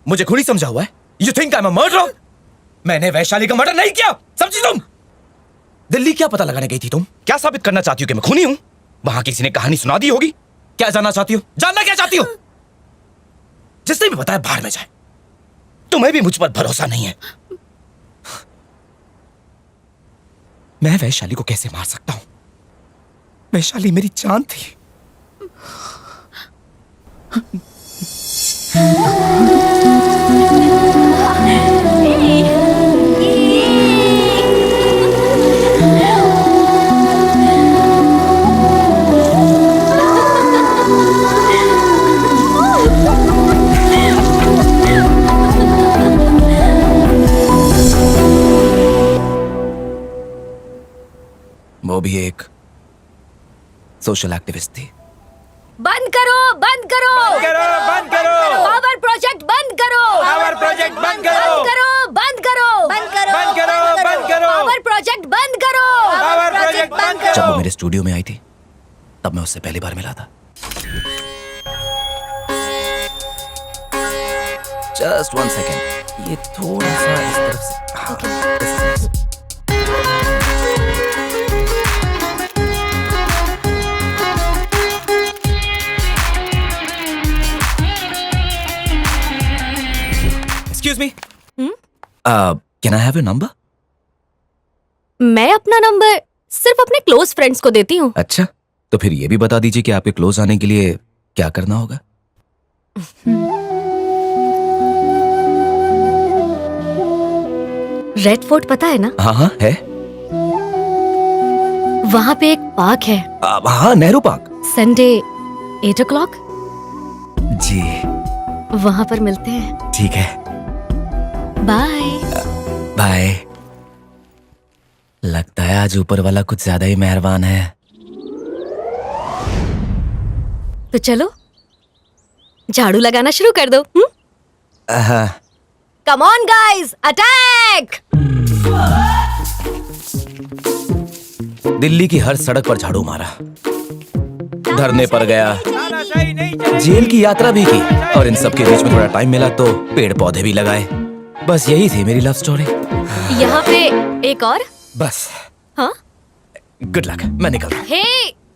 मुझे खुद ही समझा हुआ है। You think I am a murderer? मैंने वैशाली का मर्डर नहीं किया, समझी तुम? दिल्ली क्या पता लगाने गई थी तुम? क्या साबित करना चाहती हो कि मैं खूनी हूं? वहां किसी ने कहानी सुना दी होगी। क्या जानना चाहती हो? जानना क्या चाहती हो? जिसने भी बताया बाहर में जाए। तुम्हें भी मुझ पर भरोसा नहीं है। मैं वैशाली को कैसे मार सकता हूं? वैशाली मेरी जान थी। वो भी एक सोशल एक्टिविस्ट थी। बंद करो, बंद करो, बंद करो, बंद करो, पावर प्रोजेक्ट बंद करो, पावर प्रोजेक्ट बंद करो, बंद करो, बंद करो, बंद करो, बंद करो, पावर प्रोजेक्ट बंद करो, पावर प्रोजेक्ट बंद जब करो। वो मेरे स्टूडियो में आई थी तब मैं उससे पहली बार मिला था। जस्ट 1 सेकेंड, ये थोड़ा सा इस तरफ से। हाँ, Excuse me. Can I have your number? मैं अपना नंबर सिर्फ अपने क्लोज फ्रेंड्स को देती हूँ। अच्छा, तो फिर ये भी बता दीजिए कि आपके क्लोज आने के लिए क्या करना होगा? रेड फोर्ट पता है ना? हाँ हाँ है। वहाँ पे एक पार्क है। हाँ, नेहरू पार्क। संडे 8 o'clock जी वहाँ पर मिलते हैं। ठीक है, बाय। बाय। लगता है आज ऊपर वाला कुछ ज्यादा ही मेहरबान है। तो चलो झाड़ू लगाना शुरू कर दो। Come on guys, attack! Delhi की हर सड़क पर झाड़ू मारा, धरने पर गया, तानाशाही नहीं चलेगी। जेल की यात्रा भी की और इन सब के बीच में थोड़ा टाइम मिला तो पेड़ पौधे भी लगाए। बस यही थी मेरी लव स्टोरी। यहाँ पे एक और। बस। हाँ? गुड लक, मैं निकल रहा हे,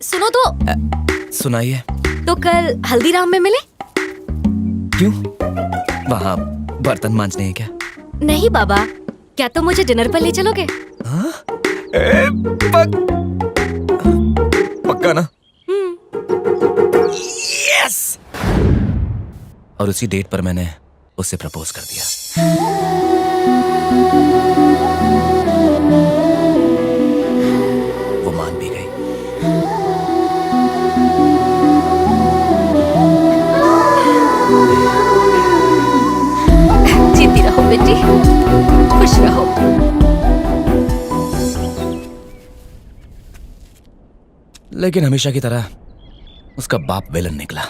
सुनो तो। हूँ। सुनाइए। तो कल हल्दीराम में मिले? क्यों? वहाँ बर्तन मांजने हैं क्या? नहीं बाबा, क्या तुम मुझे डिनर पर ले चलोगे? हाँ? पक्का ना? यस! और उसी डेट पर मैंने उससे प्रपोज कर दिया। वो मान भी गई। जीती रहो बेटी, खुश रहो। लेकिन हमेशा की तरह उसका बाप विलन निकला।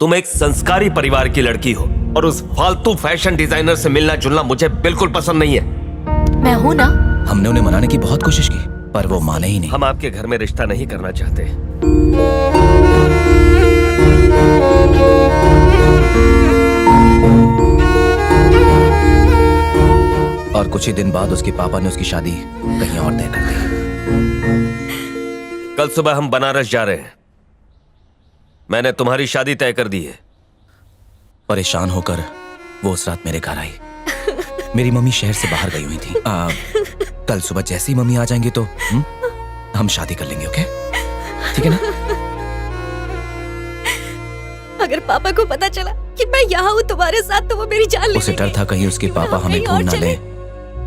तुम एक संस्कारी परिवार की लड़की हो और उस फालतू फैशन डिजाइनर से मिलना जुलना मुझे बिल्कुल पसंद नहीं है। मैं हूँ ना। हमने उन्हें मनाने की बहुत कोशिश की पर वो माने ही नहीं। हम आपके घर में रिश्ता नहीं करना चाहते। और कुछ ही दिन बाद उसके पापा ने उसकी शादी कहीं और तय कर दी। कल सुबह हम बनारस जा रहे हैं। मैंने तुम्हारी शादी तय कर दी है। परेशान होकर वो उस रात मेरे घर आई। मेरी मम्मी शहर से बाहर गई हुई थी। कल सुबह जैसे ही मम्मी आ जाएंगे तो हम शादी कर लेंगे, ओके? ठीक है ना? अगर पापा को पता चला कि मैं यहाँ हूँ तुम्हारे साथ तो वो मेरी जान ले उसे डर था कहीं उसके पापा हमें ढूंढ ना ले,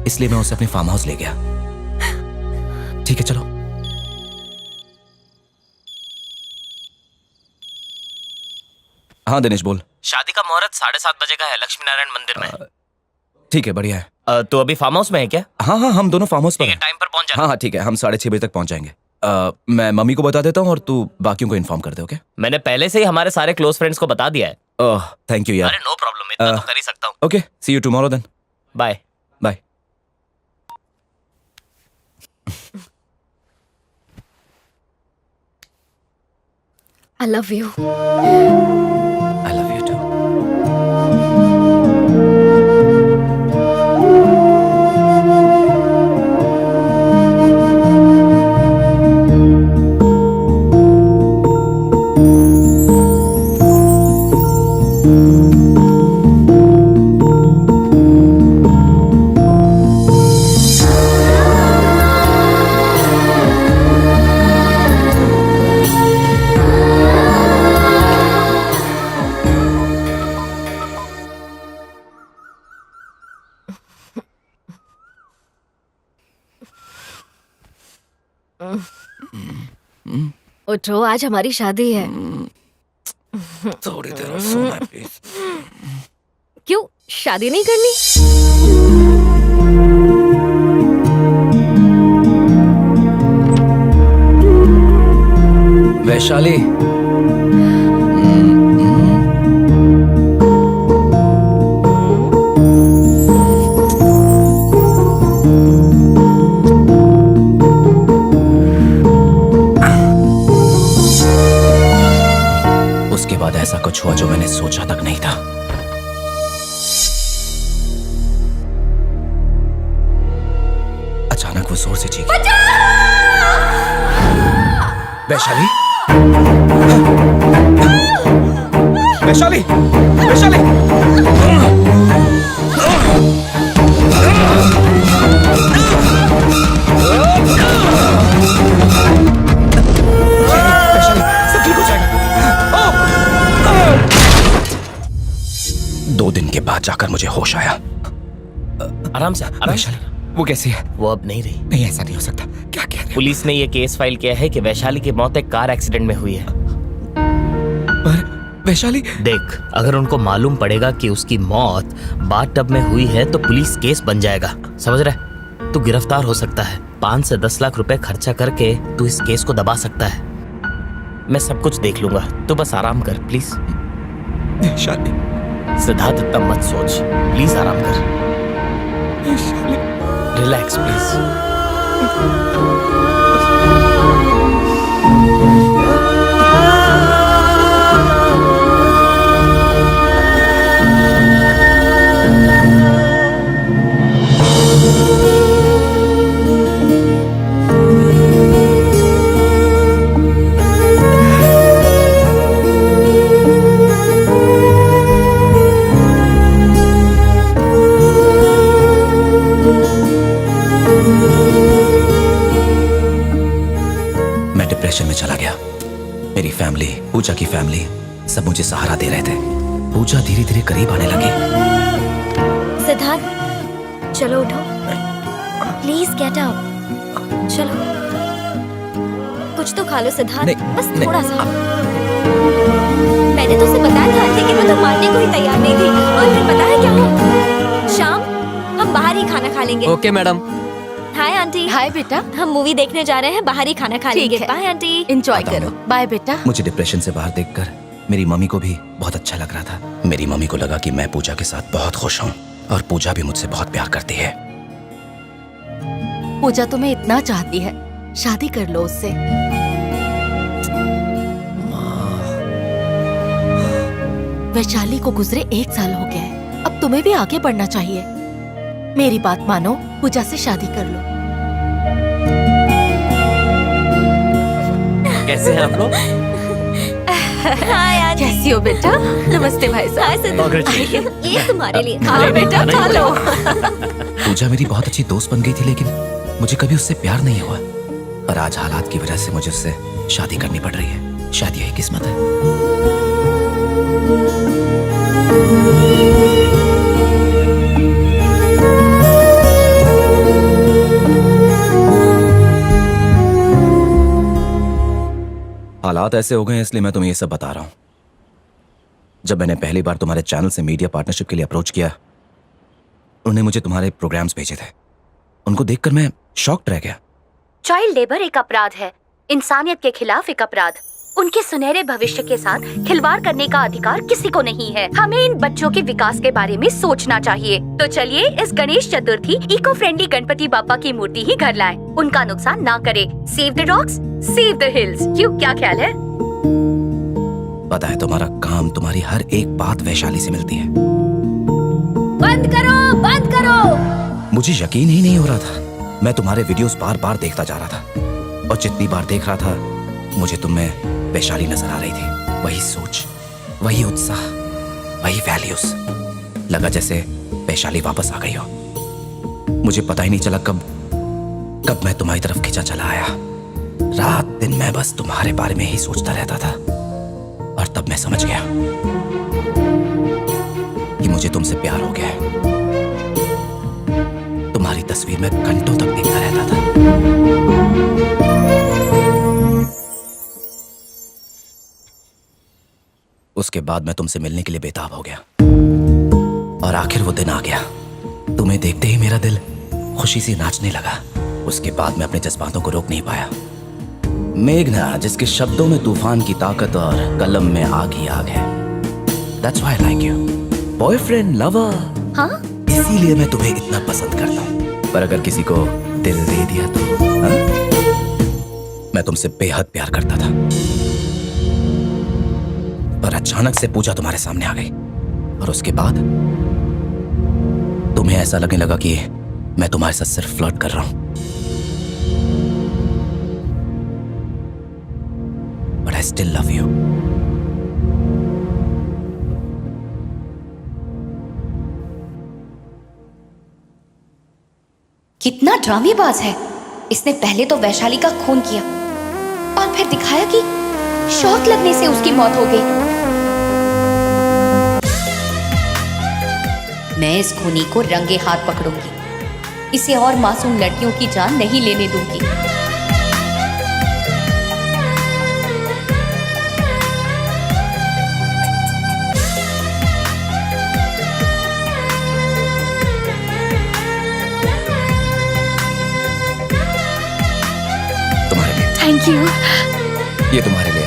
इसलिए मैं उसे अपने फार्म हाउस ले गया। ठीक है, चलो। हाँ दिनेश बोल। शादी का मुहूर्त 7:30 बजे का है, लक्ष्मी नारायण मंदिर में। ठीक है, बढ़िया है। तो अभी फार्म हाउस में है क्या? हाँ हाँ, हम दोनोह फार्म हाउस पर हैं। टाइम पर पहुंच जाना। हाँ हाँ ठीक है, हम 6:30 बजे तक पहुंच जाएंगे। मैं मम्मी को बता देता हूँ और तू बाकियों को इन्फॉर्म कर दे, ओके? मैंने पहले से ही हमारे सारे क्लोज फ्रेंड्स को बता दिया है। थैंक यू यार। अरे नो प्रॉब्लम, इतना तो कर ही सकता हूँ। Okay, see you tomorrow then. Bye. Bye. I love you. I love you too. उठो, आज हमारी शादी है। थोड़ी देर और सोना प्लीज। क्यों शादी नहीं करनी? वैशाली, उसके बाद ऐसा कुछ हुआ जो मैंने सोचा तक नहीं था। अचानक वो जोर से चीखी। वैशाली, वैशाली, वैशाली! वैशाली, सब ठीक हो जाएगा। 2 दिन के बाद जाकर मुझे होश आया। आराम से, आराम से। वैशाली, वो कैसी है? वो अब नहीं रही। नहीं, ऐसा नहीं हो सकता। क्या कह रहे हैं? पुलिस ने ये केस फाइल किया है कि वैशाली की मौत एक कार एक्सीडेंट में हुई है। पर वैशाली, देख, अगर उनको मालूम पड़ेगा कि उसकी मौत बाथटब में हुई है तो पुलिस केस बन जाएगा। समझ रहे? तू गिरफ्तार हो सकता है। 5 से 10 लाख रुपए खर्चा करके तू इस केस को दबा सकता है। मैं सब कुछ देख लूंगा, तू बस आराम कर प्लीज। वैशाली, सिद्धार्थ, इतना मत सोच, प्लीज आराम कर। वैशाली। Relax please. मैं डिप्रेशन में चला गया। मेरी फैमिली, पूजा की फैमिली, सब मुझे सहारा दे रहे थे। पूजा धीरे धीरे करीब आने लगी। सिद्धार्थ, चलो उठो, प्लीज गेट अप। चलो, कुछ तो खा लो सिद्धार्थ, नहीं, बस नहीं, थोड़ा सा। मैंने तो उसे बताया था लेकिन वो तो मानने को ही तैयार नहीं थी। और फिर पता है क्या हुआ? शाम हम बाहर ही खाना खा लेंगे। Okay madam. Hi aunty. Hi बेटा, हम मूवी देखने जा रहे हैं, बाहर ही खाना खा लेंगे। है। Bye aunty. एंजॉय बताओ करो। ना। बाय बेटा। मुझे डिप्रेशन से बाहर देखकर मेरी मम्मी को भी बहुत अच्छा लग रहा था। मेरी मम्मी को लगा कि मैं पूजा के साथ बहुत खुश हूँ और पूजा भी मुझसे बहुत प्यार करती है। पूजा तुम्हें इतना चाहती है, शादी कर लो उससे। वैशाली को गुजरे 1 साल हो गया है, अब तुम्हें भी आगे बढ़ना चाहिए। मेरी बात मानो, पूजा से शादी कर लो। कैसे हैं आप लोग? Hi aunty. कैसी हो बेटा? नमस्ते भाई हाय साहब। सिद्धार्थ, ये तुम्हारे लिए। हाँ बेटा, खा लो। पूजा मेरी बहुत अच्छी दोस्त बन गई थी, लेकिन मुझे कभी उससे प्यार नहीं हुआ। और आज हालात की वजह से मुझे उससे शादी करनी पड़ रही है। शायद यही किस्मत है। हालात ऐसे हो गए हैं, इसलिए मैं तुम्हें ये सब बता रहा हूं। जब मैंने पहली बार तुम्हारे चैनल से मीडिया पार्टनरशिप के लिए अप्रोच किया, उन्होंने मुझे तुम्हारे प्रोग्राम्स भेजे थे। उनको देखकर मैं शॉक्ड रह गया। चाइल्ड लेबर एक अपराध है, इंसानियत के खिलाफ एक अपराध। उनके सुनहरे भविष्य के साथ खिलवाड़ करने का अधिकार किसी को नहीं है। हमें इन बच्चों के विकास के बारे में सोचना चाहिए। तो चलिए इस गणेश चतुर्थी इको फ्रेंडली गणपति बापा की मूर्ति ही घर लाएं। उनका नुकसान ना करें। Save the rocks, save the hills. क्यों, क्या ख्याल है? पता है, तुम्हारा काम, तुम्हारी हर एक बात वैशाली से मिलती है। बंद करो, बंद करो। मुझे यकीन ही नहीं हो रहा था। मैं तुम्हारे वीडियोस बार बार देखता जा रहा था, और जितनी बार देख रहा था मुझे तुम में वैशाली नजर आ रही थी। वही सोच, वही उत्साह, वही वैल्यूज। लगा जैसे वैशाली वापस आ गई हो। मुझे पता ही नहीं चला कब मैं तुम्हारी तरफ खिंचा चला आया। रात दिन मैं बस तुम्हारे बारे में ही सोचता रहता था, और तब मैं समझ गया कि मुझे तुमसे प्यार हो गया है। तुम्हारी तस्वीर मैं घंटों तक देखता रहता था। उसके बाद मैं तुमसे मिलने के लिए बेताब हो गया और आखिर वो दिन आ गया। तुम्हें देखते ही मेरा दिल खुशी से नाचने लगा। उसके बाद मैं अपने जज्बातों को रोक नहीं पाया। मेघना, जिसके शब्दों में तूफान की ताकत और कलम में आग ही आग है। That's why I like you. Boyfriend, lover. हाँ? इसीलिए मैं तुम्हें इतना पसंद करता हूँ। पर अगर किसी को दिल दे दिया तो हाँ? मैं तुमसे बेहद प्यार करता था, पर अचानक से पूजा तुम्हारे सामने आ गई और उसके बाद तुम्हें ऐसा लगने लगा कि मैं तुम्हारे साथ सिर्फ फ्लर्ट कर रहा हूं। But I still love you. कितना ड्रामेबाज है। इसने पहले तो वैशाली का खून किया और फिर दिखाया कि शॉक लगने से उसकी मौत हो गई। मैं इस खूनी को रंगे हाथ पकड़ूंगी। इसे और मासूम लड़कियों की जान नहीं लेने दूंगी। तुम्हारे लिए, थैंक यू। ये तुम्हारे लिए